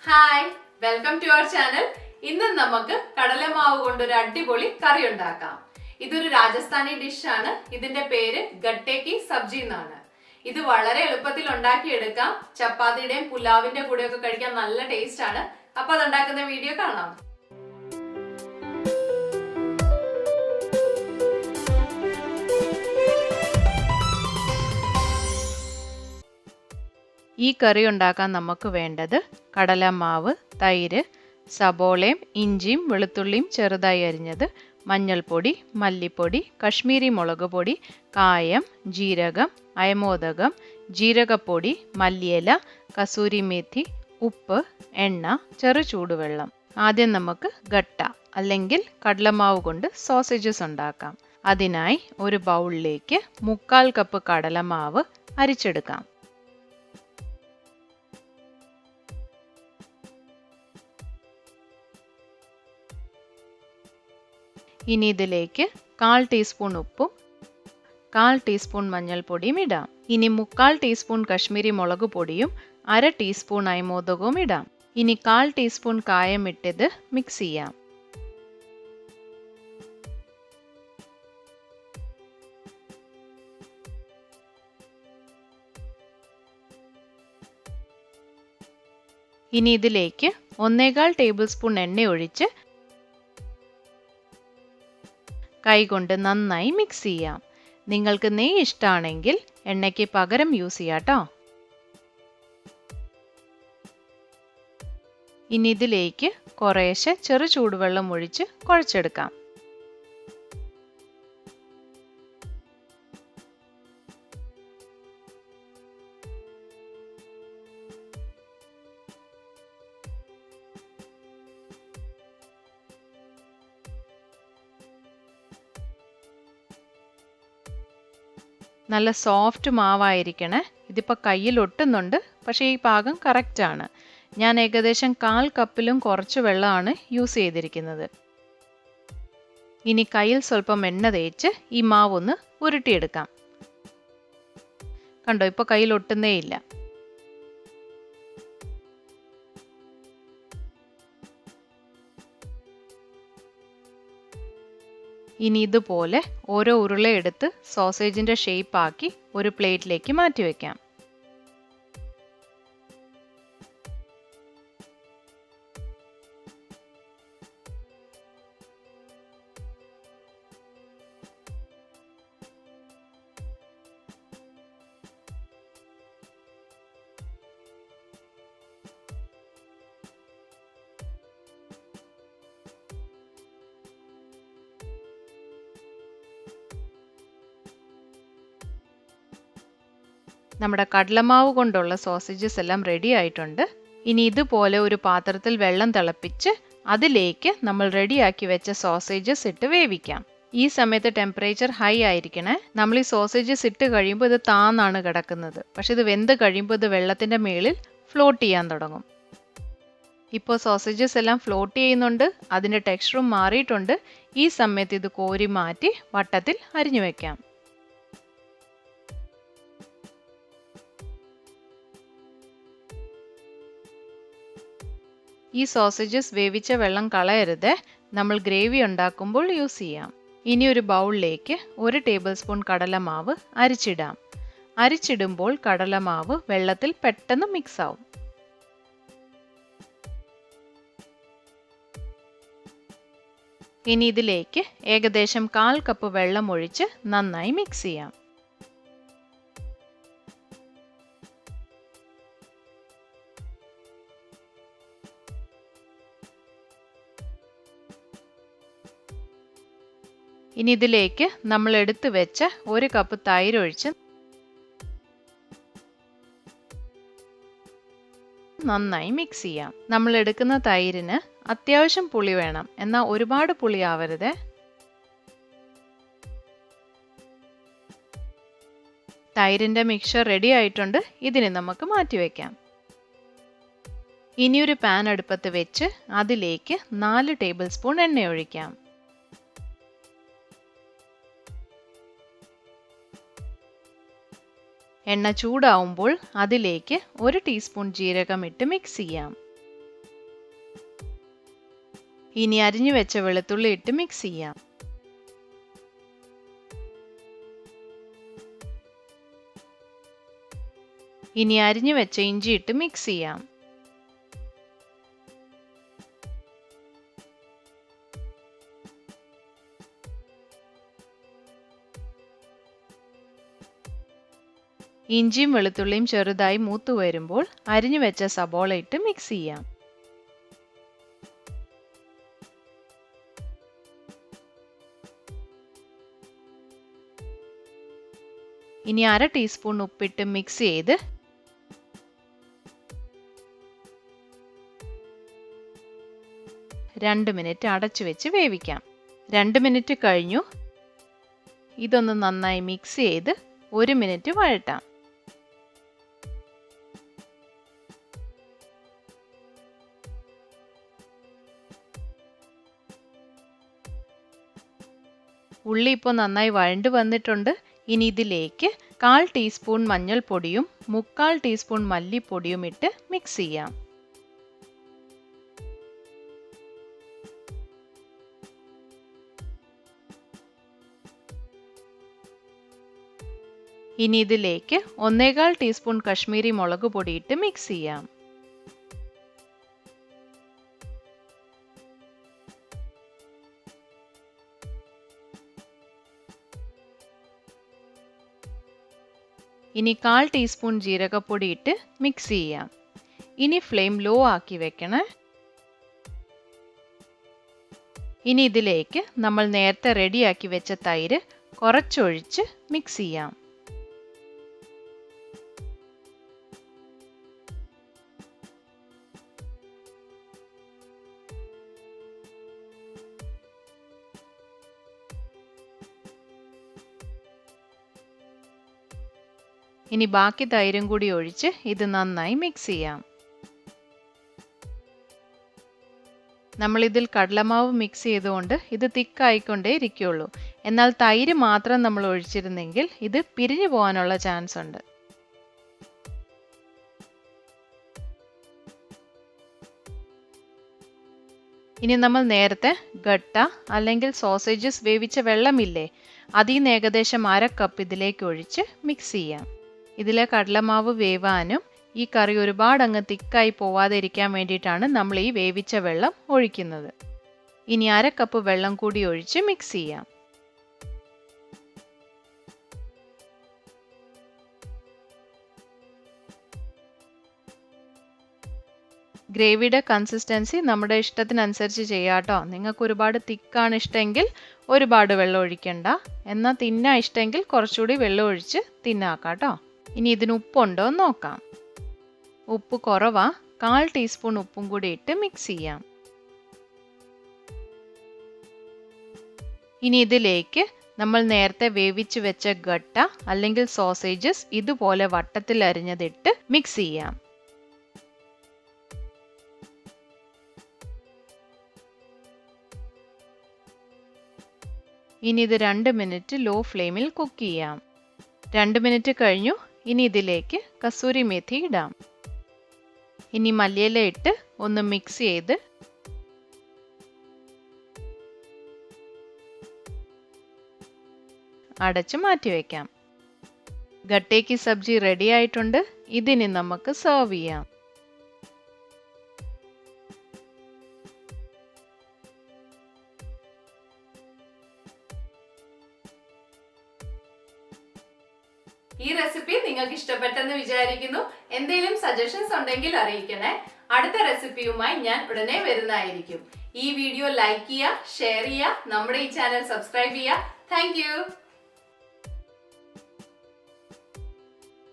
Hi, welcome to our channel. ഇന്ന് നമുക്ക് കടലമാവ് കൊണ്ട് ഒരു അടിപൊളി കറി ഉണ്ടാക്കാം. ഇതൊരു രാജസ്ഥാനി ഡിഷാണ്. ഇതിന്റെ പേര് ഗട്ടെ കി സബ്ജി എന്നാണ്. ഇത് വളരെ എളുപ്പത്തിൽ ഉണ്ടാക്കിയെടുക്കാം. ചപ്പാത്തിയുടെയും പുലാവിന്റെ കൂടെയൊക്കെ കഴിക്കാൻ നല്ല ടേസ്റ്റ് ആണ്. അപ്പൊ അതുണ്ടാക്കുന്ന വീഡിയോ കാണാം. ഈ കറി ഉണ്ടാക്കാൻ നമുക്ക് വേണ്ടത് കടലമാവ്, തൈര്, സബോളയും ഇഞ്ചിയും വെളുത്തുള്ളിയും ചെറുതായി അരിഞ്ഞത്, മഞ്ഞൾപ്പൊടി, മല്ലിപ്പൊടി, കശ്മീരി മുളക് പൊടി, കായം, ജീരകം, അയമോദകം, ജീരകപ്പൊടി, മല്ലിയില, കസൂരി മേഥി, ഉപ്പ്, എണ്ണ, ചെറു ചൂടുവെള്ളം. ആദ്യം നമുക്ക് ഗട്ട അല്ലെങ്കിൽ കടലമാവ് കൊണ്ട് സോസേജസ് ഉണ്ടാക്കാം. അതിനായി ഒരു ബൗളിലേക്ക് 1/4 കപ്പ് കടലമാവ് അരിച്ചെടുക്കാം. ഇനി ഇതിലേക്ക് 1/4 ടീസ്പൂൺ ഉപ്പും 1/4 ടീസ്പൂൺ മഞ്ഞൾപ്പൊടിയും ഇടാം. ഇനി 1/4 ടീസ്പൂൺ കശ്മീരി മുളക് പൊടിയും 1/2 ടീസ്പൂൺ അയമോദകവും ഇടാം. ഇനി 1/4 ടീസ്പൂൺ കായം ഇട്ടിത് മിക്സ് ചെയ്യാം. ഇനി ഇതിലേക്ക് 1/4 ടേബിൾ സ്പൂൺ എണ്ണ ഒഴിച്ച് കൈകൊണ്ട് നന്നായി മിക്സ് ചെയ്യാം. നിങ്ങൾക്ക് നെയ്യ് ഇഷ്ടമാണെങ്കിൽ എണ്ണയ്ക്ക് പകരം യൂസ് ചെയ്യാട്ടോ. ഇനി ഇതിലേക്ക് കുറേശ്ശെ ചെറു ചൂടുവെള്ളം ഒഴിച്ച് കുഴച്ചെടുക്കാം. നല്ല സോഫ്റ്റ് മാവായിരിക്കണേ. ഇതിപ്പോൾ കയ്യിൽ ഒട്ടുന്നുണ്ട്, പക്ഷേ ഈ പാകം കറക്റ്റ് ആണ്. ഞാൻ ഏകദേശം 1/4 കപ്പിലും കുറച്ച് വെള്ളമാണ് യൂസ് ചെയ്തിരിക്കുന്നത്. ഇനി കയ്യിൽ സ്വല്പം എണ്ണ തേച്ച് ഈ മാവൊന്ന് ഉരുട്ടിയെടുക്കാം. കണ്ടോ, ഇപ്പോൾ കയ്യിൽ ഒട്ടുന്നേ ഇല്ല. ഇനി ഇതുപോലെ ഓരോ ഉരുളയെടുത്ത് സോസേജിന്റെ ഷേപ്പ് ആക്കി ഒരു പ്ലേറ്റിലേക്ക് മാറ്റി വെക്കാം. നമ്മുടെ കടലമാവ് കൊണ്ടുള്ള സോസേജസ് എല്ലാം റെഡി ആയിട്ടുണ്ട്. ഇനി ഇതുപോലെ ഒരു പാത്രത്തിൽ വെള്ളം തിളപ്പിച്ച് അതിലേക്ക് നമ്മൾ റെഡിയാക്കി വെച്ച സോസേജസ് ഇട്ട് വേവിക്കാം. ഈ സമയത്ത് ടെമ്പറേച്ചർ ഹൈ ആയിരിക്കണേ. നമ്മൾ ഈ സോസേജസ് ഇട്ട് കഴിയുമ്പോൾ ഇത് താന്നാണ് കിടക്കുന്നത്. പക്ഷെ ഇത് വെന്ത് കഴിയുമ്പോൾ ഇത് വെള്ളത്തിന്റെ മേളിൽ ഫ്ലോട്ട് ചെയ്യാൻ തുടങ്ങും. ഇപ്പോൾ സോസേജസ് എല്ലാം ഫ്ലോട്ട് ചെയ്യുന്നുണ്ട്, അതിന്റെ ടെക്സ്ചറും മാറിയിട്ടുണ്ട്. ഈ സമയത്ത് ഇത് കോരി മാറ്റി വട്ടത്തിൽ അരിഞ്ഞു വെക്കാം. ഈ സോസേജസ് വേവിച്ച വെള്ളം കളയരുത്, നമ്മൾ ഗ്രേവി ഉണ്ടാക്കുമ്പോൾ യൂസ് ചെയ്യാം. ഇനി ഒരു ബൗളിലേക്ക് 1 ടേബിൾ സ്പൂൺ കടലമാവ് അരിച്ചിടാം. അരിച്ചിടുമ്പോൾ കടലമാവ് വെള്ളത്തിൽ പെട്ടെന്ന് മിക്സ് ആവും. ഇനി ഇതിലേക്ക് ഏകദേശം 1/4 കപ്പ് വെള്ളം ഒഴിച്ച് നന്നായി മിക്സ് ചെയ്യാം. ഇനി ഇതിലേക്ക് നമ്മൾ എടുത്തു വെച്ച 1 കപ്പ് തൈര് ഒഴിച്ച് നന്നായി മിക്സ് ചെയ്യാം. നമ്മൾ എടുക്കുന്ന തൈരിന് അത്യാവശ്യം പുളി വേണം, എന്നാൽ ഒരുപാട് പുളി ആവരുത്. തൈരിന്റെ മിക്സ്ചർ റെഡി ആയിട്ടുണ്ട്. ഇതിനെ നമുക്ക് മാറ്റിവെക്കാം. ഇനി ഒരു പാൻ അടുപ്പത്ത് വെച്ച് അതിലേക്ക് 4 ടേബിൾ സ്പൂൺ എണ്ണ ഒഴിക്കാം. എണ്ണ ചൂടാവുമ്പോൾ അതിലേക്ക് 1 ടീസ്പൂൺ ജീരകം ഇട്ട് മിക്സ് ചെയ്യാം. ഇനി അരിഞ്ഞു വെച്ച വെളുത്തുള്ളി ഇട്ട് മിക്സ് ചെയ്യാം. ഇനി അരിഞ്ഞു വെച്ച ഇഞ്ചി ഇട്ട് മിക്സ് ചെയ്യാം. ഇഞ്ചിയും വെളുത്തുള്ളിയും ചെറുതായി മൂത്തു വരുമ്പോൾ അരിഞ്ഞു വെച്ച സബോള ഇട്ട് മിക്സ് ചെയ്യാം. ഇനി 1/2 ടീസ്പൂൺ ഉപ്പിട്ട് മിക്സ് ചെയ്ത് 2 മിനിറ്റ് അടച്ചു വെച്ച് വേവിക്കാം. 2 മിനിറ്റ് കഴിഞ്ഞു. ഇതൊന്ന് നന്നായി മിക്സ് ചെയ്ത് 1 മിനിറ്റ് വഴറ്റാം. ഉള്ളി ഇപ്പോൾ നന്നായി വഴണ്ട് വന്നിട്ടുണ്ട്. ഇനി ഇതിലേക്ക് 1/4 ടീസ്പൂൺ മഞ്ഞൾപ്പൊടിയും 3/4 ടീസ്പൂൺ മല്ലിപ്പൊടിയും ഇട്ട് മിക്സ് ചെയ്യാം. ഇനി ഇതിലേക്ക് 1/4 ടീസ്പൂൺ കശ്മീരി മുളക് പൊടി ഇട്ട് മിക്സ് ചെയ്യാം. ഇനി 1/4 ടീസ്പൂൺ ജീരകപ്പൊടി ഇട്ട് മിക്സ് ചെയ്യാം. ഇനി ഫ്ലെയിം ലോ ആക്കി വെക്കണേ. ഇനി ഇതിലേക്ക് നമ്മൾ നേരത്തെ റെഡിയാക്കി വെച്ച തൈര് കുറച്ചൊഴിച്ച് മിക്സ് ചെയ്യാം. ഇനി ബാക്കി തൈരും കൂടി ഒഴിച്ച് ഇത് നന്നായി മിക്സ് ചെയ്യാം. നമ്മൾ ഇതിൽ കടലമാവ് മിക്സ് ചെയ്തുകൊണ്ട് ഇത് തിക്കായിക്കൊണ്ടേ ഇരിക്കുള്ളൂ. എന്നാൽ തൈര് മാത്രം നമ്മൾ ഒഴിച്ചിരുന്നെങ്കിൽ ഇത് പിരിഞ്ഞു പോകാനുള്ള ചാൻസ് ഉണ്ട്. ഇനി നമ്മൾ നേരത്തെ ഗട്ട അല്ലെങ്കിൽ സോസേജസ് വേവിച്ച വെള്ളമില്ലേ, അതിൽ നിന്ന് ഏകദേശം 1/2 കപ്പ് ഇതിലേക്ക് ഒഴിച്ച് മിക്സ് ചെയ്യാം. ഇതിലെ കടലമാവ് വേവാനും ഈ കറി ഒരുപാട് അങ്ങ് തിക്കായി പോവാതെ ഇരിക്കാൻ വേണ്ടിയിട്ടാണ് നമ്മൾ ഈ വേവിച്ച വെള്ളം ഒഴിക്കുന്നത്. ഇനി 1/2 കപ്പ് വെള്ളം കൂടി ഒഴിച്ച് മിക്സ് ചെയ്യാം. ഗ്രേവിയുടെ കൺസിസ്റ്റൻസി നമ്മുടെ ഇഷ്ടത്തിനനുസരിച്ച് ചെയ്യാട്ടോ. നിങ്ങൾക്ക് ഒരുപാട് തിക്കാണ് ഇഷ്ടമെങ്കിൽ ഒരുപാട് വെള്ളം ഒഴിക്കണ്ട. എന്നാൽ തിന്നാൻ ഇഷ്ടമെങ്കിൽ കുറച്ചുകൂടി വെള്ളം ഒഴിച്ച് തിന്നാക്കാട്ടോ. ഇനി ഇതിന് ഉപ്പുണ്ടോ എന്ന് നോക്കാം. ഉപ്പ് കുറവാ. 1/4 ടീസ്പൂൺ ഉപ്പും കൂടി ഇട്ട് മിക്സ് ചെയ്യാം. ഇനി ഇതിലേക്ക് നമ്മൾ നേരത്തെ വേവിച്ച് വെച്ച ഗട്ട അല്ലെങ്കിൽ സോസേജസ് ഇതുപോലെ വട്ടത്തിൽ അരിഞ്ഞതിട്ട് മിക്സ് ചെയ്യാം. ഇനി ഇത് 2 മിനിറ്റ് ലോ ഫ്ലെയിമിൽ കുക്ക് ചെയ്യാം. 2 മിനിറ്റ് കഴിഞ്ഞു. ഇനി ഇതിലേക്ക് കസൂരി മേഥി ഇടാം. ഇനി മല്ലിയില ഇട്ട് ഒന്ന് മിക്സ് ചെയ്ത് അടച്ചു മാറ്റിവെക്കാം. ഗട്ടേ കി സബ്ജി റെഡി ആയിട്ടുണ്ട്. ഇതിനി നമുക്ക് സെർവ് ചെയ്യാം. ഈ റെസിപ്പി നിങ്ങൾക്ക് ഇഷ്ടപ്പെട്ടെന്ന് വിചാരിക്കുന്നു. എന്തെങ്കിലും സജഷൻസ് ഉണ്ടെങ്കിൽ അറിയിക്കണേ. അടുത്ത റെസിപ്പിയുമായി ഞാൻ ഉടനെ വരുന്നതായിരിക്കും. ഈ വീഡിയോ ലൈക്ക് ചെയ്യുക, ഷെയർ ചെയ്യുക, നമ്മുടെ ഈ ചാനൽ സബ്സ്ക്രൈബ് ചെയ്യുക. താങ്ക്